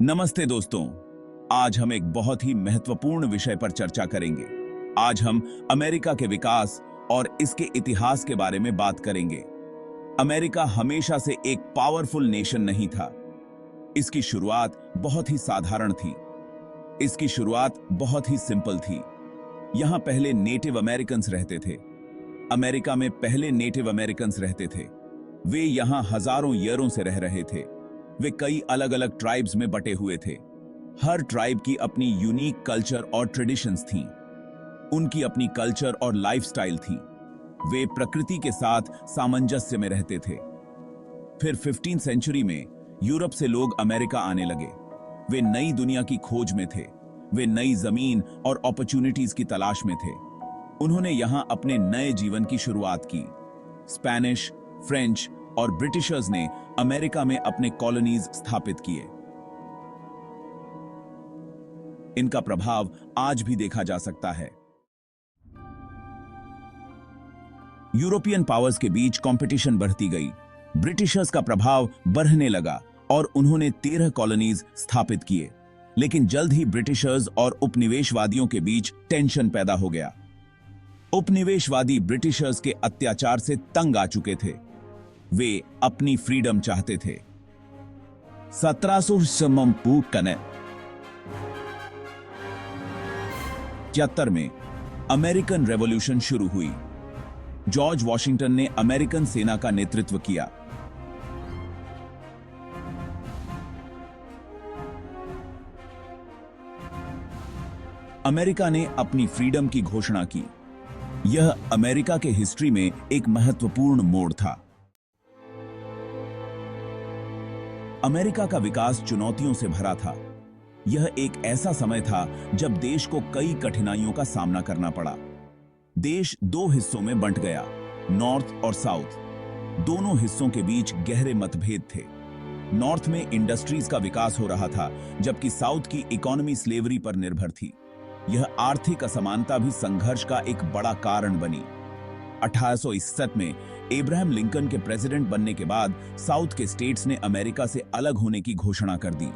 नमस्ते दोस्तों। आज हम एक बहुत ही महत्वपूर्ण विषय पर चर्चा करेंगे। आज हम अमेरिका के विकास और इसके इतिहास के बारे में बात करेंगे। अमेरिका हमेशा से एक पावरफुल नेशन नहीं था। इसकी शुरुआत बहुत ही साधारण थी। इसकी शुरुआत बहुत ही सिंपल थी। यहां पहले नेटिव अमेरिकन्स रहते थे। अमेरिका में पहले नेटिव अमेरिकन्स रहते थे। वे यहां हजारों ईयरों से रह रहे थे। वे कई अलग अलग ट्राइब्स में बटे हुए थे। हर ट्राइब की अपनी यूनिक कल्चर और ट्रेडिशंस थीं। उनकी अपनी कल्चर और लाइफस्टाइल थी। वे प्रकृति के साथ सामंजस्य में रहते थे। फिर 15वीं सेंचुरी में यूरोप से लोग अमेरिका आने लगे। वे नई दुनिया की खोज में थे। वे नई जमीन और अपॉर्चुनिटीज की तलाश में थे। उन्होंने यहां अपने नए जीवन की शुरुआत की। स्पेनिश, फ्रेंच और ब्रिटिशर्स ने अमेरिका में अपने कॉलोनीज स्थापित किए। इनका प्रभाव आज भी देखा जा सकता है। यूरोपियन पावर्स के बीच कंपटीशन बढ़ती गई। ब्रिटिशर्स का प्रभाव बढ़ने लगा और उन्होंने 13 कॉलोनीज स्थापित किए। लेकिन जल्द ही ब्रिटिशर्स और उपनिवेशवादियों के बीच टेंशन पैदा हो गया। उपनिवेशवादी ब्रिटिशर्स के अत्याचार से तंग आ चुके थे। वे अपनी फ्रीडम चाहते थे। 1776 में अमेरिकन रेवोल्यूशन शुरू हुई। जॉर्ज वॉशिंगटन ने अमेरिकन सेना का नेतृत्व किया। अमेरिका ने अपनी फ्रीडम की घोषणा की। यह अमेरिका के हिस्ट्री में एक महत्वपूर्ण मोड़ था। अमेरिका का विकास चुनौतियों से भरा था। यह एक ऐसा समय था जब देश को कई कठिनाइयों का सामना करना पड़ा। देश दो हिस्सों में बंट गया, नॉर्थ और साउथ। दोनों हिस्सों के बीच गहरे मतभेद थे। नॉर्थ में इंडस्ट्रीज का विकास हो रहा था, जबकि साउथ की इकोनॉमी स्लेवरी पर निर्भर थी। यह आर्थिक असमानता भी संघर्ष का एक बड़ा कारण बनी। 1861 में एब्राहम लिंकन के प्रेसिडेंट बनने के बाद साउथ के स्टेट्स ने अमेरिका से अलग होने की घोषणा कर दी।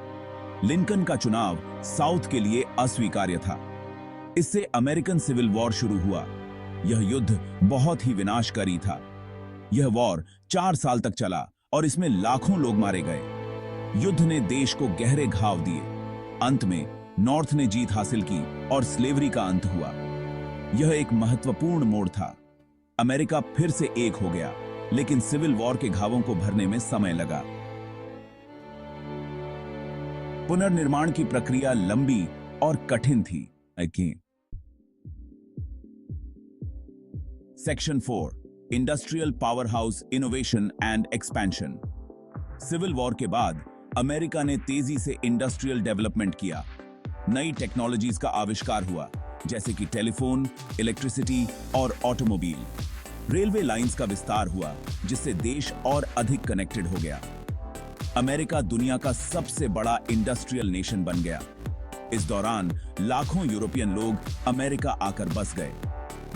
लिंकन का चुनाव साउथ के लिए अस्वीकार्य था। इससे अमेरिकन सिविल वॉर शुरू हुआ। यह युद्ध बहुत ही विनाशकारी था। यह वॉर 4 साल तक चला और इसमें लाखों लोग मारे गए। युद्ध ने देश को गहरे घाव दिए। अंत में नॉर्थ ने जीत हासिल की और स्लेवरी का अंत हुआ। यह एक महत्वपूर्ण मोड़ था। अमेरिका फिर से एक हो गया, लेकिन सिविल वॉर के घावों को भरने में समय लगा। पुनर्निर्माण की प्रक्रिया लंबी और कठिन थी। Section 4, industrial power house innovation and expansion. Civil war के बाद अमेरिका ने तेजी से इंडस्ट्रियल डेवलपमेंट किया। नई टेक्नोलॉजीज का आविष्कार हुआ, जैसे कि टेलीफोन, इलेक्ट्रिसिटी और ऑटोमोबाइल। रेलवे लाइंस का विस्तार हुआ, जिससे देश और अधिक कनेक्टेड हो गया। अमेरिका दुनिया का सबसे बड़ा इंडस्ट्रियल नेशन बन गया। इस दौरान लाखों यूरोपियन लोग अमेरिका आकर बस गए।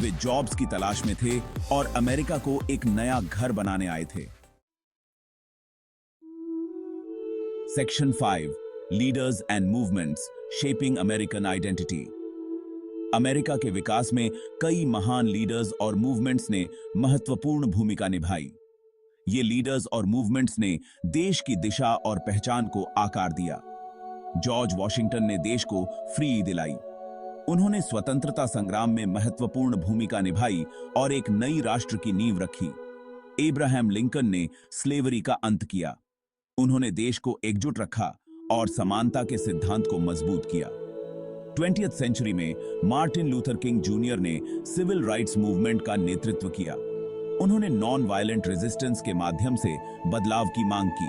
वे जॉब्स की तलाश में थे और अमेरिका को एक नया घर बनाने आए थे। Section 5, leaders and movements shaping American identity. America के विकास में कई महान लीडर्स और मूवमेंट्स ने महत्वपूर्ण भूमिका निभाई। ये लीडर्स और मूवमेंट्स ने देश की दिशा और पहचान को आकार दिया। जॉर्ज वॉशिंगटन ने देश को फ्री दिलाई। उन्होंने स्वतंत्रता संग्राम में महत्वपूर्ण भूमिका निभाई और एक नई राष्ट्र की नींव रखी। एब्राहम लिंकन ने स्लेवरी का अंत किया। उन्होंने देश को एकजुट रखा और समानता के सिद्धांत को मजबूत किया। 20वीं सेंचुरी में मार्टिन लूथर किंग जूनियर ने सिविल राइट्स मूवमेंट का नेतृत्व किया। उन्होंने नॉन वायलेंट रेजिस्टेंस के माध्यम से बदलाव की मांग की।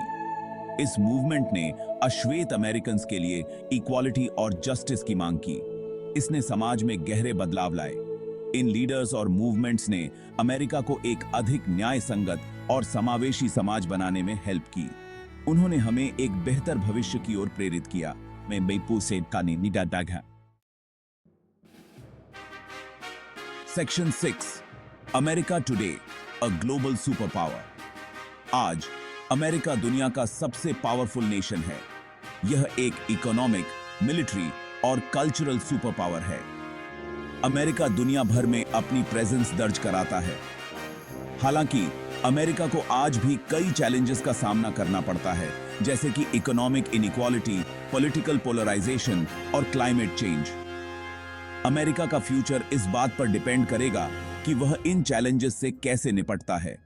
इस मूवमेंट ने अश्वेत अमेरिकन्स के लिए इक्वालिटी और जस्टिस की मांग की। इसने समाज में गहरे बदलाव लाए। इन लीडर्स और मूवमेंट्स ने अमेरिका को एक अधिक न्याय संगत और समावेशी समाज बनाने में हेल्प की। उन्होंने हमें एक बेहतर भविष्य की ओर प्रेरित किया। मैं बेपू से कानी निडा दागा। Section 6, America today, a global super power. आज अमेरिका दुनिया का सबसे पावरफुल नेशन है। यह एक इकोनॉमिक, मिलिट्री और कल्चरल सुपर पावर है। अमेरिका दुनिया भर में अपनी प्रेजेंस दर्ज कराता है। हालांकि अमेरिका को आज भी कई चैलेंजेस का सामना करना पड़ता है, जैसे कि इकोनॉमिक इनइक्वालिटी, पॉलिटिकल पोलराइजेशन और क्लाइमेट चेंज। अमेरिका का फ्यूचर इस बात पर डिपेंड करेगा कि वह इन चैलेंजेस से कैसे निपटता है।